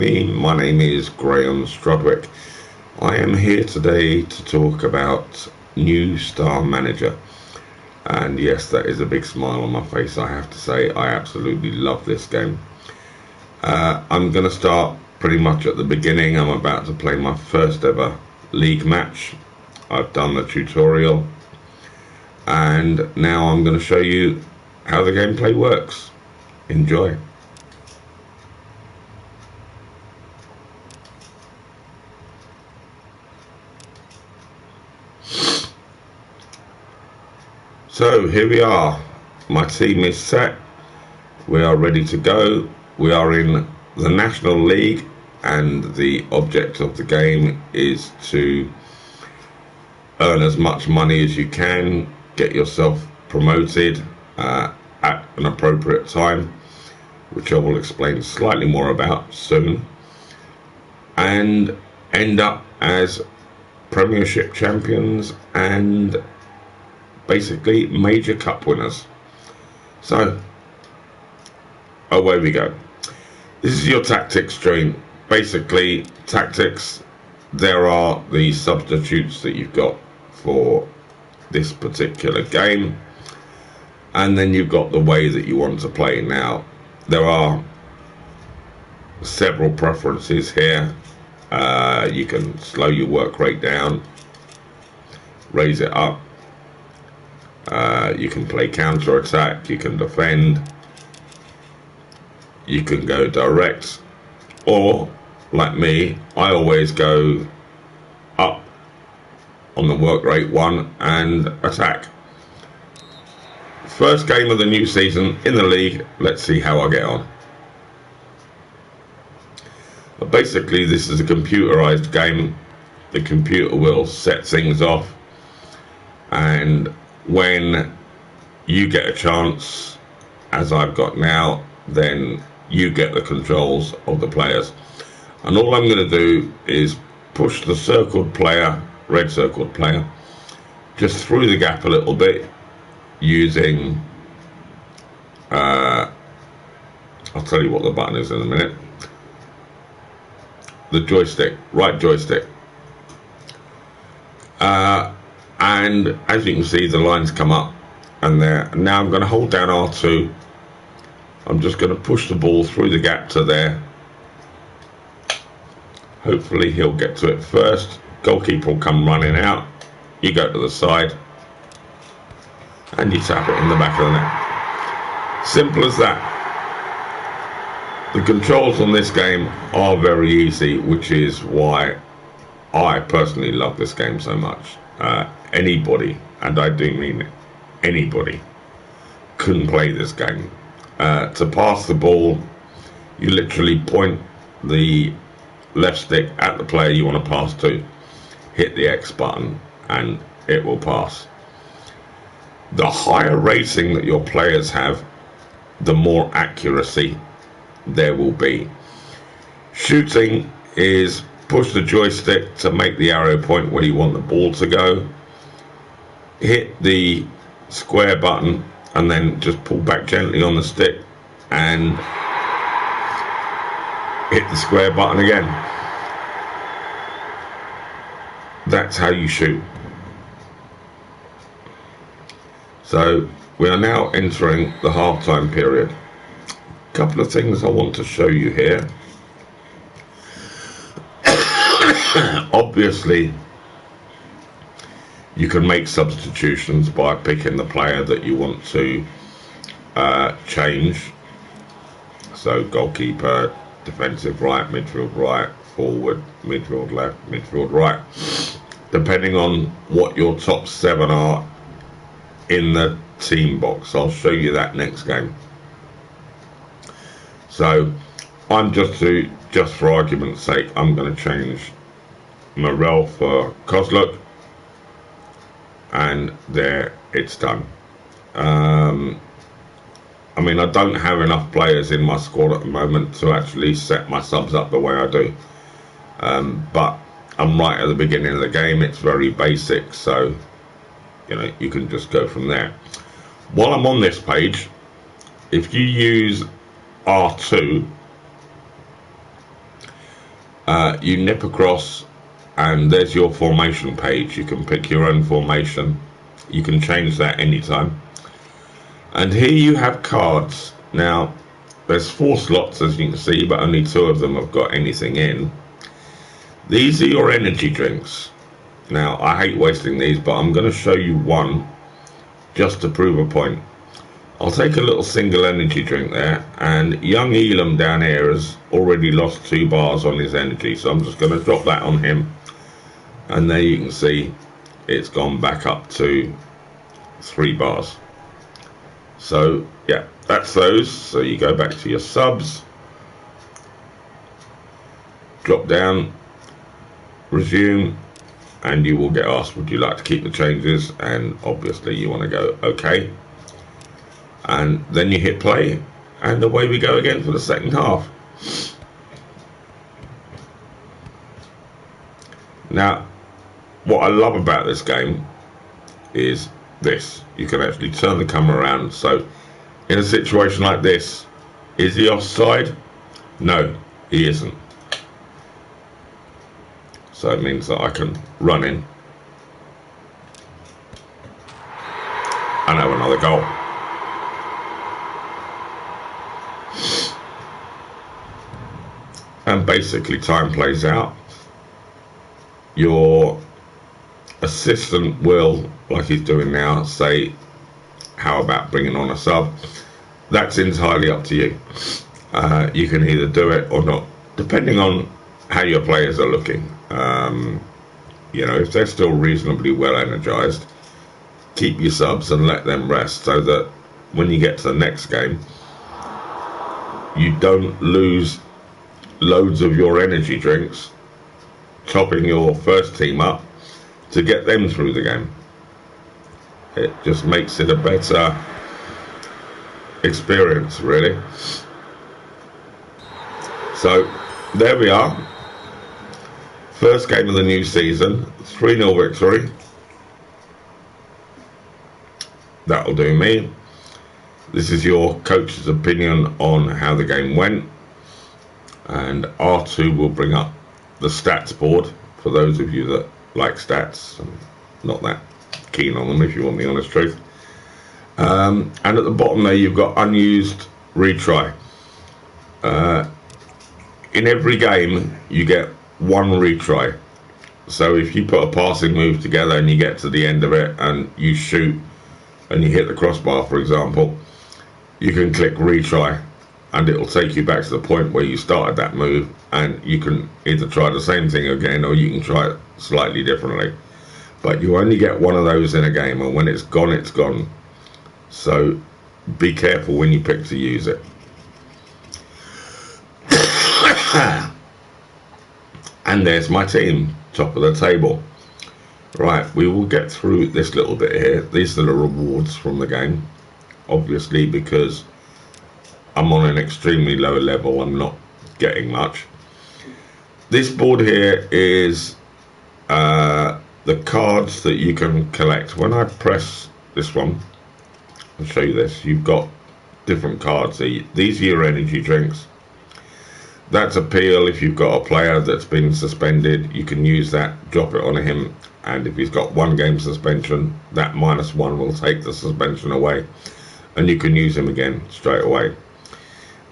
My name is Graham Strudwick. I am here today to talk about New Star Manager. And yes, that is a big smile on my face, I have to say. I absolutely love this game. I'm going to start pretty much at the beginning. I'm about to play my first ever league match. I've done the tutorial. And now I'm going to show you how the gameplay works. Enjoy. So here we are. My team is set. We are ready to go. We are in the National League, and the object of the game is to earn as much money as you can, get yourself promoted at an appropriate time, which I will explain slightly more about soon, and end up as Premiership champions and basically major cup winners. So away we go. This is your tactics screen. Basically, tactics, there are the substitutes that you've got for this particular game, and then you've got the way that you want to play. Now there are several preferences here. You can slow your work rate down, raise it up. You can play counter attack, you can defend, you can go direct, or like me, I always go up on the work rate 1 and attack. First game of the new season in the league. Let's see how I get on. But basically, this is a computerized game. The computer will set things off, and when you get a chance, as I've got now, then you get the controls of the players. And all I'm going to do is push the circled player, red circled player, just through the gap a little bit using, I'll tell you what the button is in a minute, the joystick, right joystick. And as you can see, the lines come up and there. Now I'm going to hold down R2. I'm just going to push the ball through the gap to there. Hopefully he'll get to it first. Goalkeeper will come running out. You go to the side and you tap it in the back of the net. Simple as that. The controls on this game are very easy, which is why I personally love this game so much. Anybody, and I do mean anybody, can play this game. To pass the ball, you literally point the left stick at the player you want to pass to, hit the X button, and it will pass. The higher rating that your players have, the more accuracy there will be. Shooting is push the joystick to make the arrow point where you want the ball to go, hit the square button, and then just pull back gently on the stick and hit the square button again. That's how you shoot. So we are now entering the halftime period. A couple of things I want to show you here. Obviously, you can make substitutions by picking the player that you want to change. So goalkeeper, defensive right, midfield right, forward, midfield left, midfield right, depending on what your top 7 are in the team box. I'll show you that next game. So I'm just for argument's sake, I'm going to change Morel for Kozluk, and there, it's done. I mean, I don't have enough players in my squad at the moment to actually set my subs up the way I do, but I'm right at the beginning of the game. It's very basic, so you know, you can just go from there. While I'm on this page, if you use R2, You nip across and there's your formation page. You can pick your own formation. You can change that anytime. And here you have cards. Now, there's 4 slots, as you can see, but only 2 of them have got anything in. These are your energy drinks. Now, I hate wasting these, but I'm going to show you one just to prove a point. I'll take a little single energy drink there, and young Elam down here has already lost 2 bars on his energy, so I'm just going to drop that on him. And there you can see it's gone back up to 3 bars. So yeah, that's those. So you go back to your subs, drop down, resume, and you will get asked, would you like to keep the changes? And obviously you want to go okay, and then you hit play, and away we go again for the second half. Now, what I love about this game is this. You can actually turn the camera around. So in a situation like this, is he offside? No, he isn't. So it means that I can run in and have another goal. And basically time plays out. Your assistant will, like he's doing now, say, how about bringing on a sub? That's entirely up to you. You can either do it or not, depending on how your players are looking. You know, if they're still reasonably well energized, keep your subs and let them rest, so that when you get to the next game, you don't lose loads of your energy drinks topping your first team up to get them through the game. It just makes it a better experience, really. So there we are, first game of the new season, 3-0 victory. That'll do me. This is your coach's opinion on how the game went, and R2 will bring up the stats board for those of you that like stats. I'm not that keen on them, if you want the honest truth. And at the bottom there you've got unused retry. In every game you get 1 retry. So if you put a passing move together and you get to the end of it and you shoot and you hit the crossbar, for example, you can click retry and it will take you back to the point where you started that move, and you can either try the same thing again or you can try it slightly differently. But you only get 1 of those in a game, and when it's gone, it's gone. So be careful when you pick to use it. And there's my team, top of the table. Right, we will get through this little bit here. These are the rewards from the game. Obviously, because I'm on an extremely low level, I'm not getting much. This board here is the cards that you can collect. When I press this one, I'll show you this. You've got different cards. These are your energy drinks. That's a peel. If you've got a player that's been suspended, you can use that, drop it on him, and if he's got 1 game suspension, that -1 will take the suspension away, and you can use him again straight away.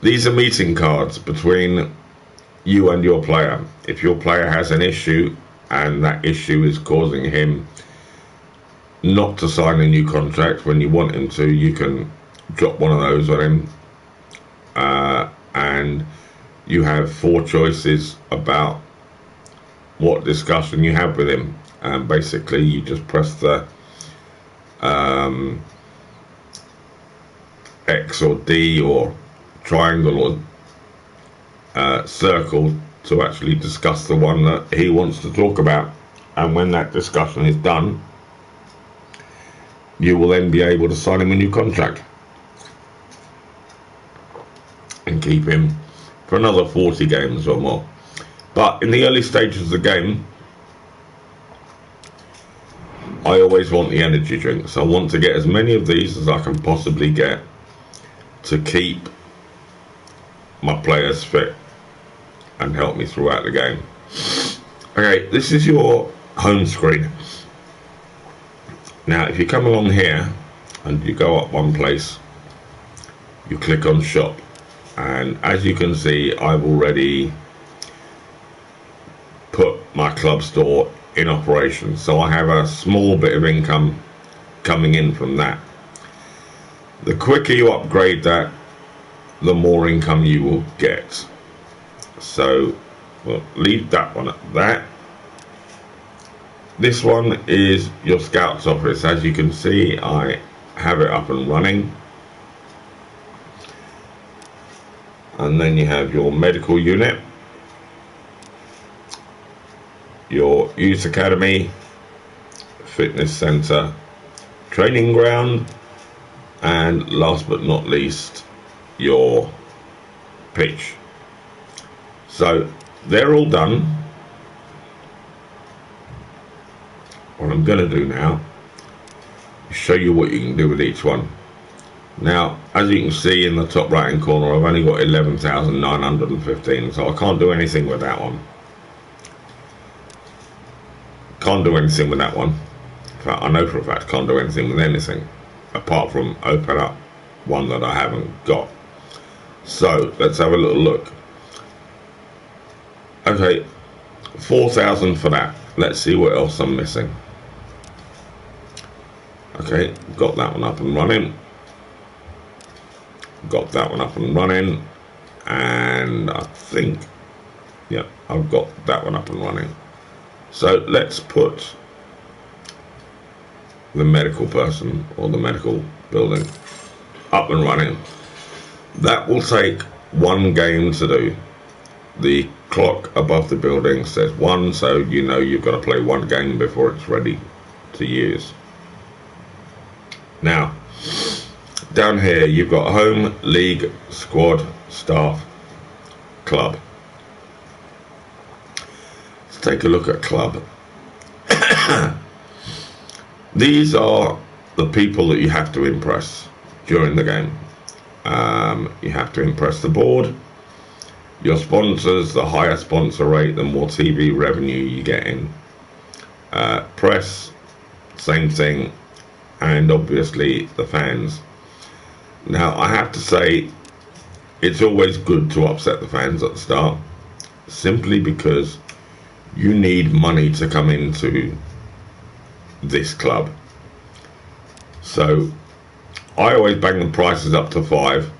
These are meeting cards between you and your player. If your player has an issue and that issue is causing him not to sign a new contract when you want him to, you can drop 1 of those on him, and you have 4 choices about what discussion you have with him, and basically you just press the X or D or triangle or circle to actually discuss the one that he wants to talk about. And when that discussion is done, you will then be able to sign him a new contract and keep him for another 40 games or more. But in the early stages of the game, I always want the energy drinks. I want to get as many of these as I can possibly get to keep my players fit. and help me throughout the game. Okay, this is your home screen. Now if you come along here and you go up one place, you click on shop, and as you can see, I've already put my club store in operation, so I have a small bit of income coming in from that. The quicker you upgrade that, the more income you will get. So we'll leave that one at that. This one is your scout's office. As you can see, I have it up and running. And then you have your medical unit, your youth academy, fitness center, training ground, and last but not least, your pitch. So they're all done. What I'm going to do now is show you what you can do with each one. Now, as you can see in the top right hand corner, I've only got 11,915, so I can't do anything with that one. Can't do anything with that one. In fact, I know for a fact can't do anything with anything apart from open up one that I haven't got. So let's have a little look. Okay, 4,000 for that. Let's see what else I'm missing. Okay, got that one up and running. Got that one up and running. And I think, yeah, I've got that one up and running. So let's put the medical person or the medical building up and running. That will take one game to do. The clock above the building says 1, so you know you've got to play one game before it's ready to use. Now, down here you've got home, league, squad, staff, club. Let's take a look at club. These are the people that you have to impress during the game. You have to impress the board, your sponsors. The higher sponsor rate, the more TV revenue you get in. Press, same thing, and obviously the fans. Now I have to say, it's always good to upset the fans at the start, simply because you need money to come into this club. So I always bang the prices up to 5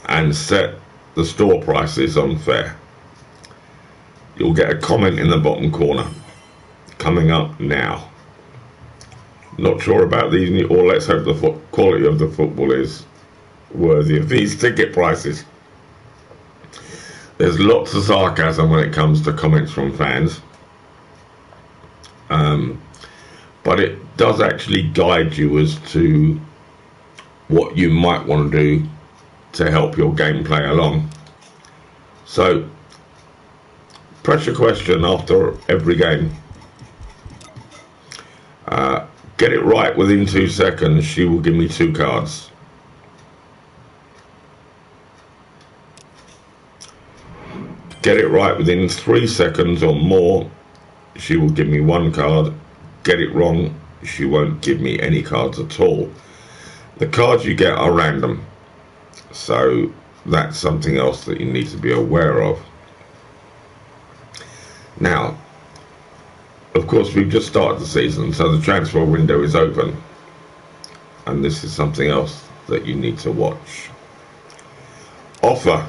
and set the store prices on fair. You'll get a comment in the bottom corner coming up now. Not sure about these, or let's hope the quality of the football is worthy of these ticket prices. There's lots of sarcasm when it comes to comments from fans, but it does actually guide you as to what you might want to do to help your gameplay along. So, pressure question after every game. Get it right within 2 seconds, she will give me 2 cards. Get it right within 3 seconds or more, she will give me 1 card. Get it wrong, she won't give me any cards at all. The cards you get are random, so that's something else that you need to be aware of. Now, of course, we've just started the season, so the transfer window is open, and this is something else that you need to watch. Offer.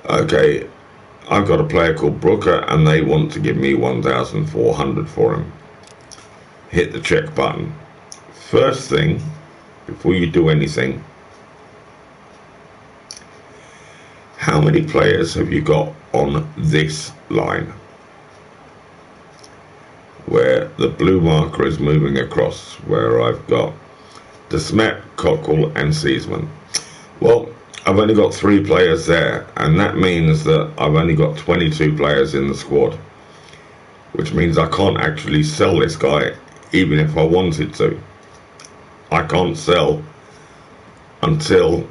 Okay, I've got a player called Brooker, and they want to give me 1,400 for him. Hit the check button. First thing, before you do anything, how many players have you got on this line, where the blue marker is moving across, where I've got DeSmet, Cockle and Seasman? Well, I've only got 3 players there, and that means that I've only got 22 players in the squad, which means I can't actually sell this guy even if I wanted to. I can't sell until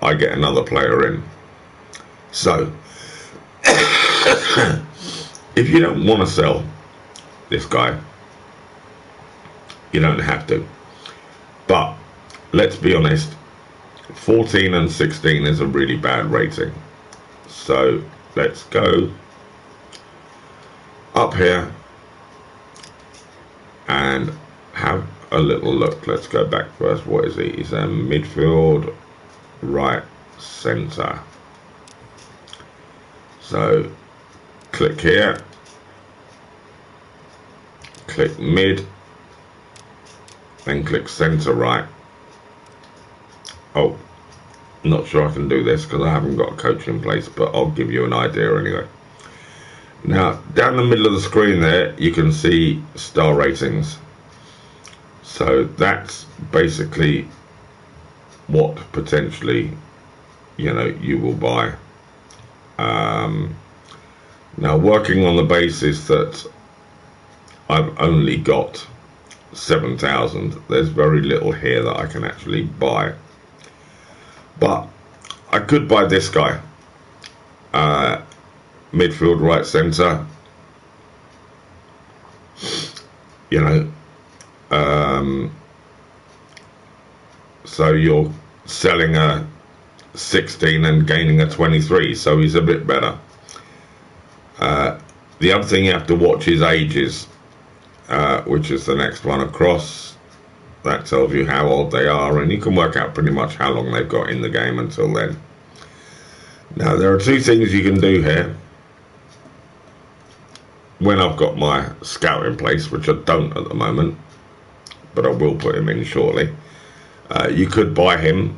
I get another player in. So if you don't want to sell this guy, you don't have to. But let's be honest, 14 and 16 is a really bad rating. So let's go up here and have a little look. Let's go back first. What is he? He's a midfield right centre. So click here, click mid, then click centre right. Oh, not sure I can do this because I haven't got a coach in place, but I'll give you an idea anyway. Now, down the middle of the screen there, you can see star ratings. So that's basically what potentially, you know, you will buy. Now, working on the basis that I've only got 7,000, there's very little here that I can actually buy. But I could buy this guy, midfield right centre, you know, so you're selling a 16 and gaining a 23, so he's a bit better. The other thing you have to watch is ages, which is the next one across. That tells you how old they are, and you can work out pretty much how long they've got in the game until then. Now, there are two things you can do here. When I've got my scout in place, which I don't at the moment, but I will put him in shortly, you could buy him,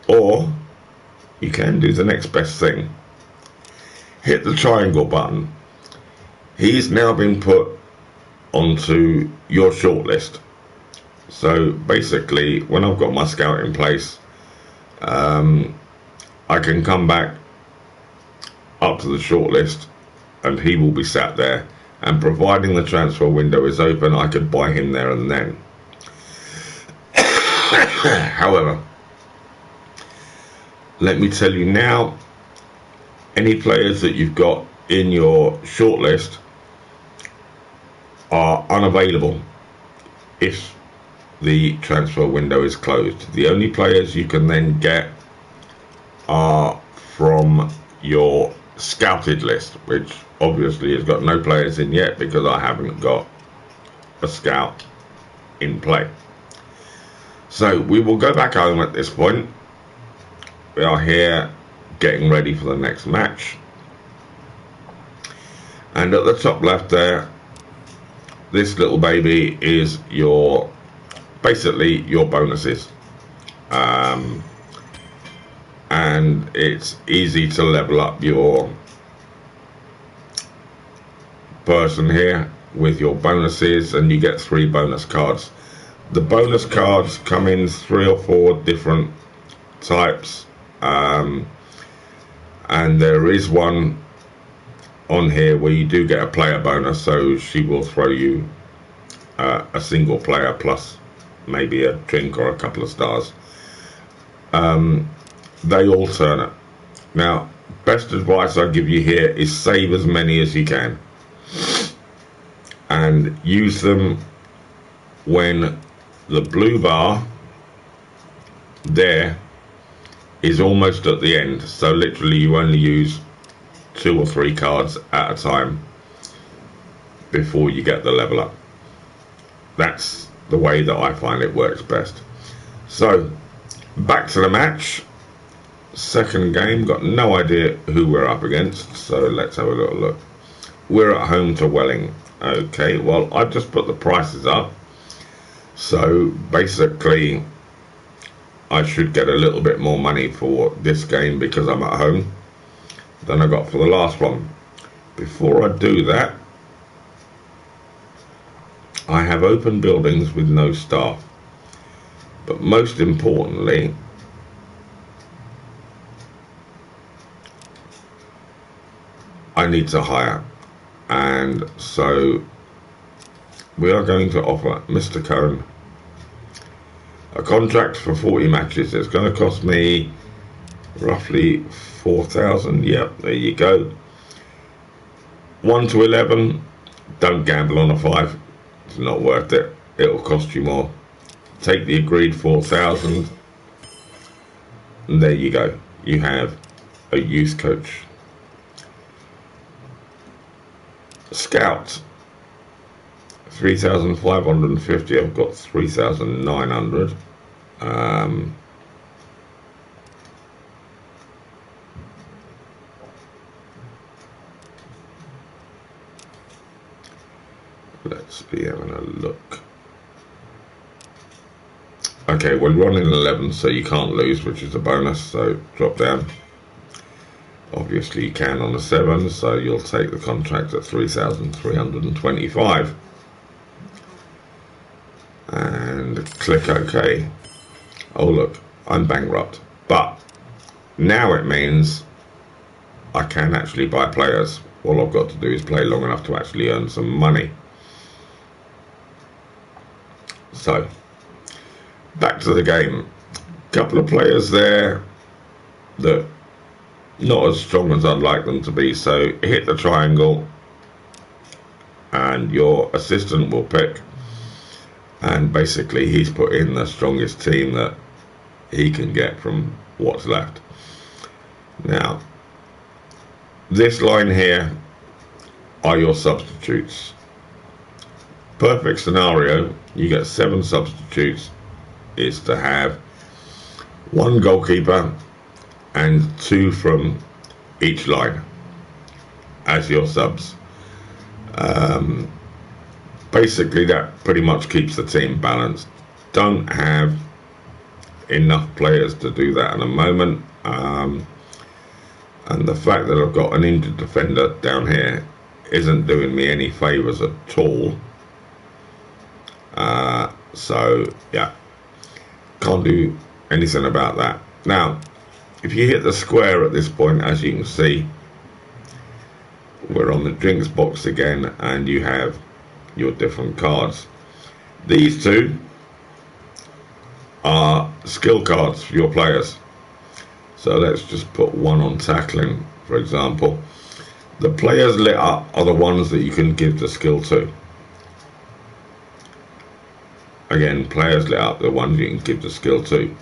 or you can do the next best thing. Hit the triangle button. He's now been put onto your shortlist. So basically, when I've got my scout in place, I can come back up to the shortlist and he will be sat there, and providing the transfer window is open, I could buy him there and then. However, let me tell you now, any players that you've got in your shortlist are unavailable if the transfer window is closed. The only players you can then get are from your scouted list, which obviously has got no players in yet because I haven't got a scout in play. So we will go back home at this point. We are here getting ready for the next match, and at the top left there, this little baby is your basically your bonuses, and it's easy to level up your person here with your bonuses, and you get 3 bonus cards. The bonus cards come in 3 or 4 different types, and there is one on here where you do get a player bonus, so she will throw you a single player plus maybe a drink or a couple of stars. They alternate. Now, best advice I give you here is save as many as you can and use them when the blue bar there is almost at the end. So literally you only use 2 or 3 cards at a time before you get the level up. That's the way that I find it works best. So back to the match. Second game, got no idea who we're up against, so let's have a little look. We're at home to Welling. Okay, well, I've just put the prices up, so basically I should get a little bit more money for this game because I'm at home than I got for the last one. Before I do that, I have open buildings with no staff, but most importantly, I need to hire, and so we are going to offer Mr. Cohen a contract for 40 matches. It's going to cost me roughly 4,000. Yep, there you go. 1 to 11, don't gamble on a 5. It's not worth it. It'll cost you more. Take the agreed 4,000, and there you go. You have a youth coach. Scout, 3,550. I've got 3,900. Let's be having a look. Okay, we're running 11, so you can't lose, which is a bonus, so drop down. Obviously you can on a 7, so you'll take the contract at 3,325. And click OK. Oh look, I'm bankrupt. But now it means I can actually buy players. All I've got to do is play long enough to actually earn some money. So, back to the game. Couple of players there that not as strong as I'd like them to be, so hit the triangle and your assistant will pick, and basically he's put in the strongest team that he can get from what's left. Now this line here are your substitutes. Perfect scenario, you get 7 substitutes, is to have 1 goalkeeper and 2 from each line as your subs. Basically that pretty much keeps the team balanced. Don't have enough players to do that at the moment, and the fact that I've got an injured defender down here isn't doing me any favours at all. So yeah, can't do anything about that. Now if you hit the square at this point, as you can see, we're on the drinks box again, and you have your different cards. These 2 are skill cards for your players. So let's just put 1 on tackling, for example. The players lit up are the ones that you can give the skill to. Again, players lit up, the ones you can give the skill to.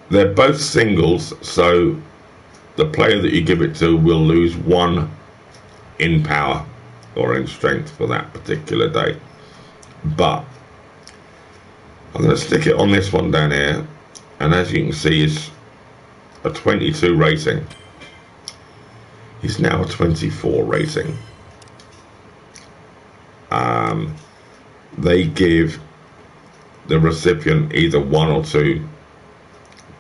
They're both singles, so the player that you give it to will lose 1 in power or in strength for that particular day. But I'm going to stick it on this one down here, and as you can see, it's a 22 rating. He's now a 24 rating. They give the recipient either 1 or 2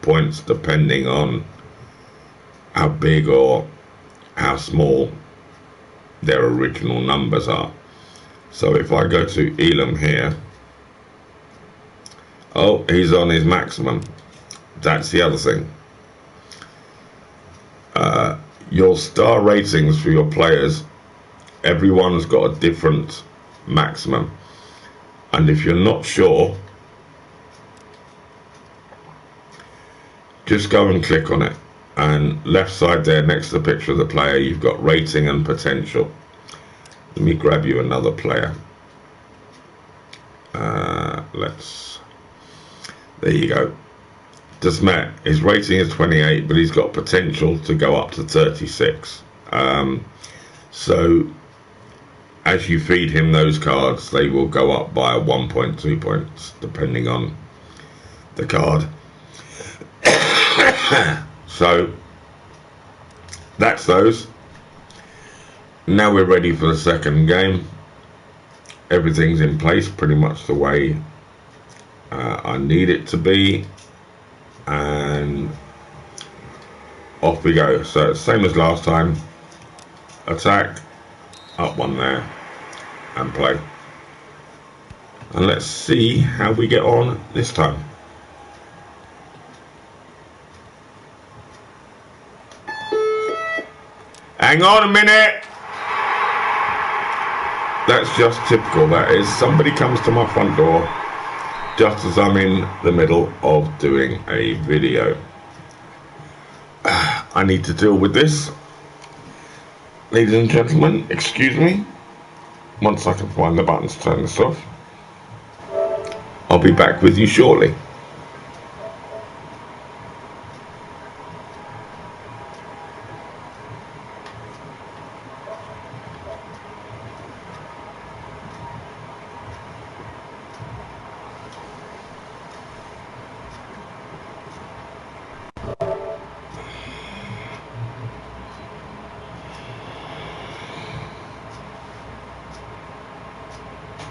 points depending on how big or how small their original numbers are. So if I go to Elam here, oh, he's on his maximum. That's the other thing. Your star ratings for your players, everyone's got a different maximum, and if you're not sure, just go and click on it, and left side there next to the picture of the player you've got rating and potential. Let me grab you another player. There you go. Desmet, his rating is 28, but he's got potential to go up to 36. So as you feed him those cards, they will go up by 1.2 points depending on the card. So that's those. Now we're ready for the second game. Everything's in place pretty much the way I need it to be, and off we go. So same as last time, attack, up 1 there, and play. And let's see how we get on this time. Hang on a minute. That's just typical, that is. Somebody comes to my front door just as I'm in the middle of doing a video. I need to deal with this. Ladies and gentlemen, excuse me. Once I can find the button to turn this off, I'll be back with you shortly.